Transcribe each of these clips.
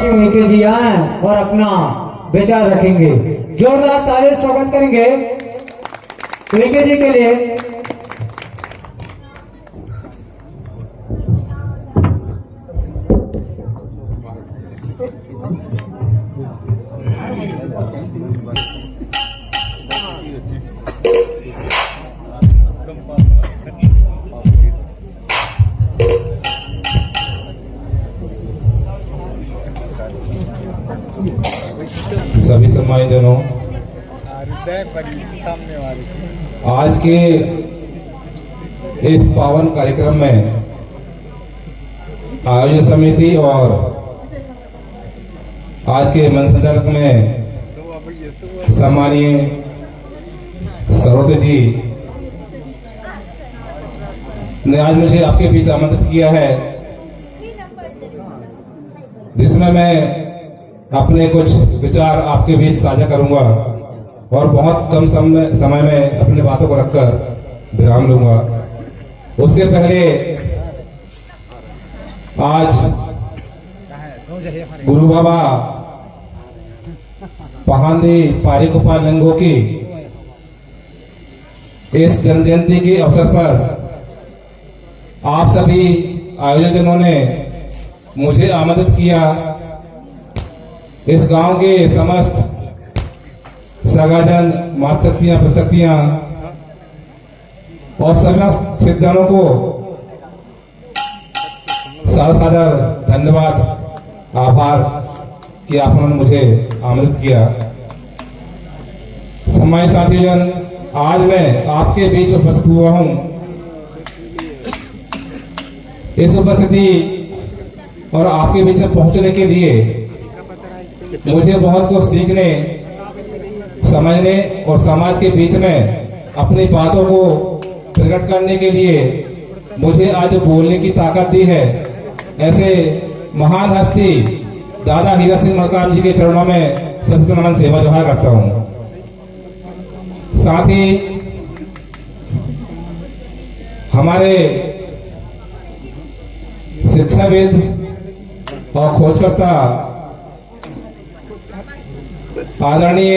काशी मीके जी आए और अपना विचार रखेंगे। जोरदार ताली स्वागत करेंगे मीके जी के लिए। सभी सम्मानित जनों, आज के इस पावन कार्यक्रम में आयोजन समिति और आज के मंच संचालक में सम्मानीय सरोते जी ने आज मुझे आपके बीच आमंत्रित किया है, जिसमें मैं अपने कुछ विचार आपके बीच साझा करूंगा और बहुत कम समय में अपने बातों को रखकर विराम लूंगा। उसके पहले आज गुरु बाबा पहांदी पारी गोपाल लंगो की इस जन्म जयंती के अवसर पर आप सभी आयोजकों ने मुझे आमंत्रित किया। इस गांव के समस्त सगाजन, मातृशक्तियां, प्रशक्तियां और समस्त सिद्धजनों को सादर धन्यवाद, आभार कि आपने मुझे आमंत्रित किया। सम्मानित साथीजन, आज मैं आपके बीच उपस्थित हुआ हूं। इस उपस्थिति और आपके बीच में पहुंचने के लिए मुझे बहुत कुछ सीखने, समझने और समाज के बीच में अपनी बातों को प्रकट करने के लिए मुझे आज बोलने की ताकत दी है। ऐसे महान हस्ती दादा हीरा सिंह मरकाम जी के चरणों में सशक्त नमन सेवा जोहार करता हूं। साथ ही हमारे शिक्षाविद और खोजकर्ता आदरणीय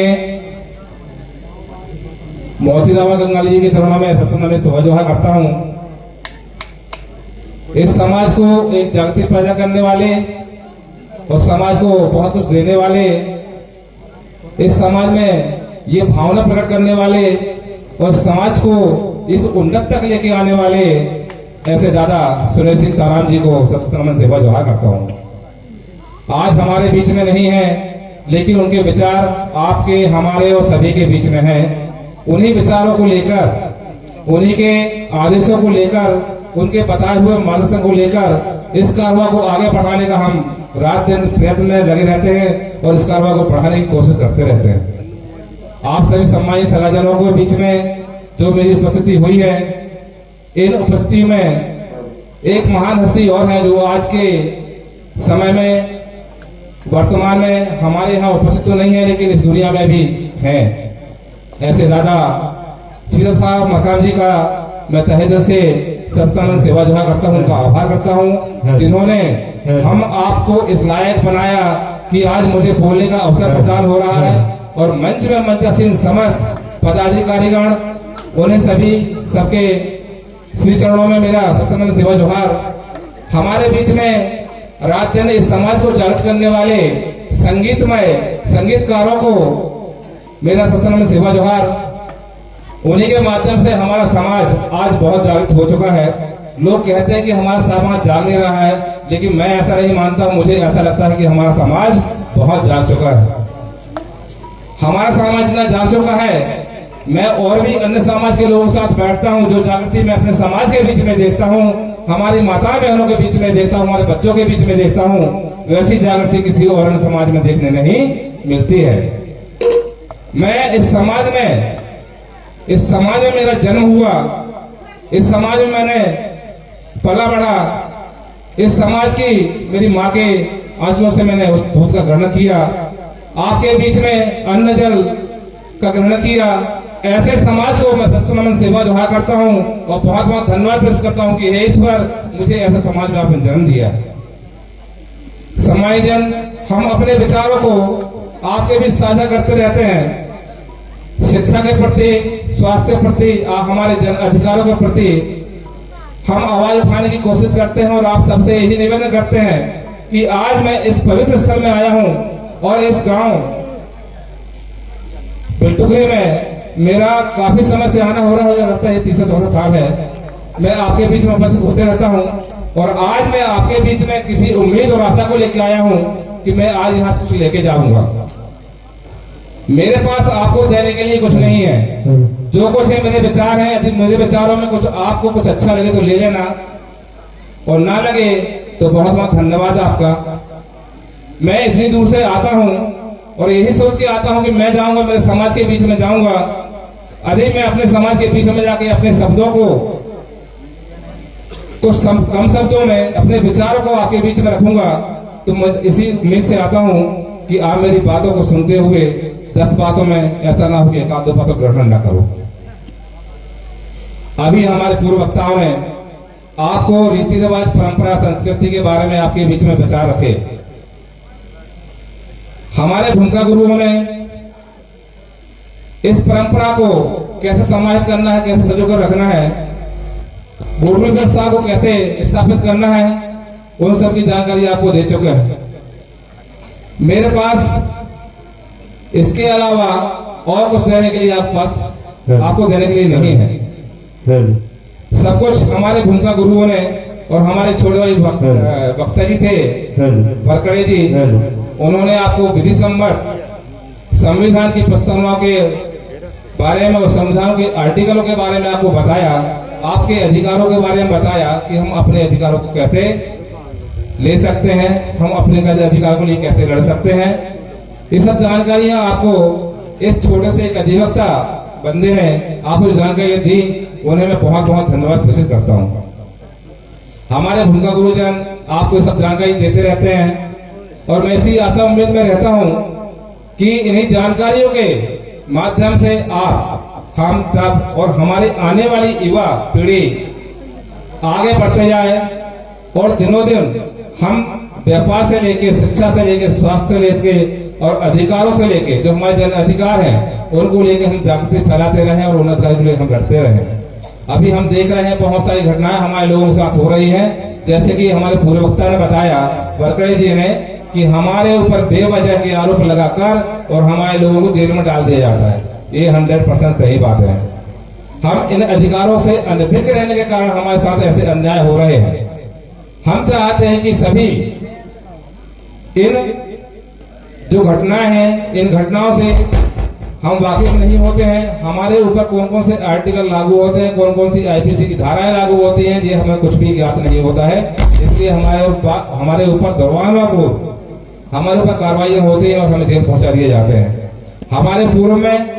मोतीराम गंगाली जी के चरणों में सशक्त नमन सेवा जोहार करता हूं। इस समाज को एक जागृति पैदा करने वाले और समाज को बहुत कुछ देने वाले, इस समाज में ये भावना प्रकट करने वाले और समाज को इस उन्नत तक लेके आने वाले ऐसे दादा सुरेश सिंह ताराम जी को सशक्त नमन सेवा जोहार करता हूं। आज हमारे बीच में नहीं है, लेकिन उनके विचार आपके, हमारे और सभी के बीच में है। उन्हीं विचारों को लेकर, उन्हीं के आदेशों को लेकर, उनके बताए हुए मार्गदर्शन को लेकर इस कारवा को आगे बढ़ाने का हम रात दिन प्रयत्न में लगे रहते हैं और इस कारवा को बढ़ाने की कोशिश करते रहते हैं। आप सभी सम्मानित सगाजनों के बीच में जो मेरी उपस्थिति हुई है, इन उपस्थिति में एक महान हस्ती और है जो आज के समय में वर्तमान में हमारे यहाँ उपस्थित तो नहीं है, लेकिन इस दुनिया में भी हैं। ऐसे दादा शीतल साहब मरकाम जी का मैं तहे दिल से सशक्त नमन सेवा जोहार करता हूँ, उनका आभार करता हूँ, जिन्होंने हम आपको इस लायक बनाया कि आज मुझे बोलने का अवसर प्रदान हो रहा है। और मंच में मंचासीन समस्त पदाधिकारीगण, उन्हें सभी सबके श्री चरणों में मेरा सशक्त नमन सेवा जोहार। हमारे बीच में रात दिन इस समाज को जागृत करने वाले संगीतमय संगीतकारों को मेरा सशक्त नमन सेवा जोहार। उन्हीं के माध्यम से हमारा समाज आज बहुत जागृत हो चुका है। लोग कहते हैं कि हमारा समाज जाग नहीं रहा है, लेकिन मैं ऐसा नहीं मानता। मुझे ऐसा लगता है कि हमारा समाज बहुत जाग चुका है। हमारा समाज इतना जाग चुका है, मैं और भी अन्य समाज के लोगों के साथ बैठता हूं, जो जागृति मैं अपने समाज के बीच में देखता हूं, हमारी माता बहनों के बीच में देखता हूं, हमारे बच्चों के बीच में देखता हूं, वैसी जागृति किसी और अन्य समाज में देखने नहीं मिलती है। मैं इस समाज में मेरा जन्म हुआ, इस समाज में मैंने पला बढ़ा, इस समाज की मेरी माँ के आंसुओं से मैंने उस दूध का ग्रहण किया, आपके बीच में अन्न जल का ग्रहण किया। ऐसे समाज को मैं सशक्त नमन सेवा जोहार करता हूं और बहुत बहुत धन्यवाद पेश करता हूं कि हे ईश्वर, मुझे ऐसे समाज में आपने जन्म दिया। सम्मानित जन, हम अपने विचारों को आपके बीच साझा करते रहते हैं। शिक्षा के प्रति, स्वास्थ्य के प्रति, हमारे जन अधिकारों के प्रति हम आवाज उठाने की कोशिश करते हैं और आप सबसे यही निवेदन करते हैं कि आज मैं इस पवित्र स्थल में आया हूं और इस गांव बिल्टुगरी में मेरा काफी समय से आना हो रहा है, लगता है 30-14 साल है मैं आपके बीच में उपस्थित होते रहता हूं और आज मैं आपके बीच में किसी उम्मीद और आशा को लेकर आया हूं कि मैं आज यहां से कुछ लेके जाऊंगा। मेरे पास आपको देने के लिए कुछ नहीं है, जो कुछ है मेरे विचार हैं, यदि मेरे विचारों में कुछ आपको कुछ अच्छा लगे तो ले लेना और ना लगे तो बहुत बहुत धन्यवाद आपका। मैं इतनी दूर से आता हूं और यही सोच के आता हूं कि मैं जाऊंगा, मेरे समाज के बीच में जाऊंगा। यदि मैं अपने समाज के बीच में जाके अपने शब्दों को कुछ कम शब्दों में अपने विचारों को आपके बीच में रखूंगा तो मैं इसी उम्मीद से आता हूं कि आप मेरी बातों को सुनते हुए 10 बातों में ऐसा ना हो कि 1-2 बातों ग्रहण न करो। अभी हमारे पूर्व वक्ताओं ने आपको रीति रिवाज, परंपरा, संस्कृति के बारे में आपके बीच में विचार रखे। हमारे भूमिका गुरुओं ने इस परंपरा को कैसे समाहित करना है, कैसे सजोकर रखना है, बोर्डिंग व्यवस्था को कैसे स्थापित करना है, उन सब की जानकारी आपको दे चुके हैं। मेरे पास इसके अलावा और कुछ देने के लिए आपको देने के लिए नहीं है। सब कुछ हमारे भूमिका गुरुओं ने और हमारे छोटे भाई वक्ता जी थे वरकड़े जी, उन्होंने आपको विधि सम्मत संविधान की प्रस्तावना के बारे में और संविधान के आर्टिकलों के बारे में आपको बताया, आपके अधिकारों के बारे में बताया कि हम अपने अधिकारों को कैसे ले सकते हैं, हम अपने अधिकारों के लिए कैसे लड़ सकते हैं। ये सब जानकारियां आपको इस छोटे से एक अधिवक्ता बंदे ने आपको जानकारी दी, उन्हें मैं बहुत बहुत धन्यवाद प्रेषित करता हूं। हमारे भूमिका गुरुजन आपको सब जानकारी देते रहते हैं और मैं इसी आशा उम्मीद में रहता हूं कि इन्हीं जानकारियों के माध्यम से आप, हम सब और हमारी आने वाली युवा पीढ़ी आगे बढ़ते जाए और दिनों दिन हम व्यापार से लेके, शिक्षा से लेके, स्वास्थ्य से लेके और अधिकारों से लेके, जो हमारे जन अधिकार हैं उनको लेके हम जागृति फैलाते रहें और उन अधिकारों के लिए हम लड़ते रहें। अभी हम देख रहे हैं बहुत सारी घटनाएं हमारे लोगों के साथ हो रही हैं, जैसे कि हमारे पूर्व वक्ता ने बताया, वरकड़े जी ने, कि हमारे ऊपर बेवजह के आरोप लगाकर और हमारे लोगों को जेल में डाल दिया जाता है। ये 100% सही बात है। हम इन अधिकारों से अनभिज्ञ रहने के कारण हमारे साथ ऐसे अन्याय हो रहे हैं। हम चाहते हैं कि सभी इन जो घटनाएं हैं, इन घटनाओं से हम वाकिफ नहीं होते हैं। हमारे ऊपर कौन कौन से आर्टिकल लागू होते हैं, कौन कौन सी आईपीसी की धाराएं लागू होती हैं, ये हमें कुछ भी ज्ञात नहीं होता है। इसलिए हमारे ऊपर दरवानों को हमारे ऊपर कार्रवाई होती है और हमें जेल पहुंचा दिए जाते हैं। हमारे पूर्व में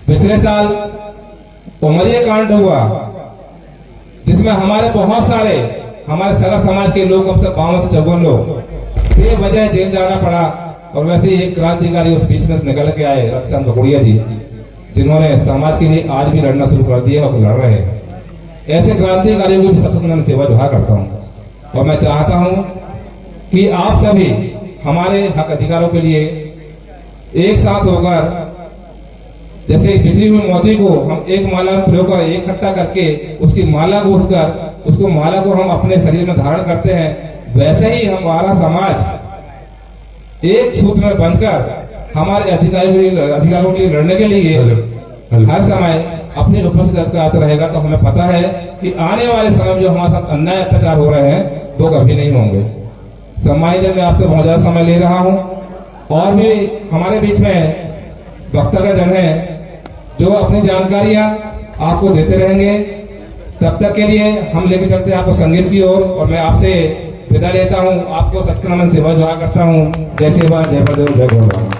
पिछले साल उमरिया कांड हुआ, जिसमें हमारे बहुत सारे हमारे सगा समाज के लोग, अब से 52 लोग बेवजह जेल जाना पड़ा। और वैसे एक क्रांतिकारी उस बीच में निकल के आए, रतन ककुड़िया जी, जिन्होंने समाज के लिए आज भी लड़ना शुरू कर दिया और लड़ रहे हैं। ऐसे क्रांतिकारियों की भी सशक्त मैं सेवा जोहा करता हूं और मैं चाहता हूं कि आप सभी हमारे हक अधिकारों के लिए एक साथ होकर, जैसे बिजली हुई मोती को हम एक माला में प्रयोग कर इकट्ठा करके उसकी माला गूंथकर उसको माला को हम अपने शरीर में धारण करते हैं, वैसे ही हमारा समाज एक सूत्र में बनकर हमारे अधिकारों के लिए लड़ने के लिए हर समय अपनी उपस्थिति करता रहेगा। तो हमें पता है कि आने वाले समय जो हमारे साथ अन्याय अत्याचार हो रहे हैं वो कभी नहीं होंगे। सम्मानित, मैं आपसे बहुत ज्यादा समय ले रहा हूं और भी हमारे बीच में वक्तागण है जो अपनी जानकारियां आपको देते रहेंगे। तब तक के लिए हम लेके चलते हैं आपको संगीत की ओर और मैं आपसे विदा लेता हूं। आपको सत्यनारायण सेवा जोहा करता हूं। जय सेवा, जय बलदेव, जय गौरव।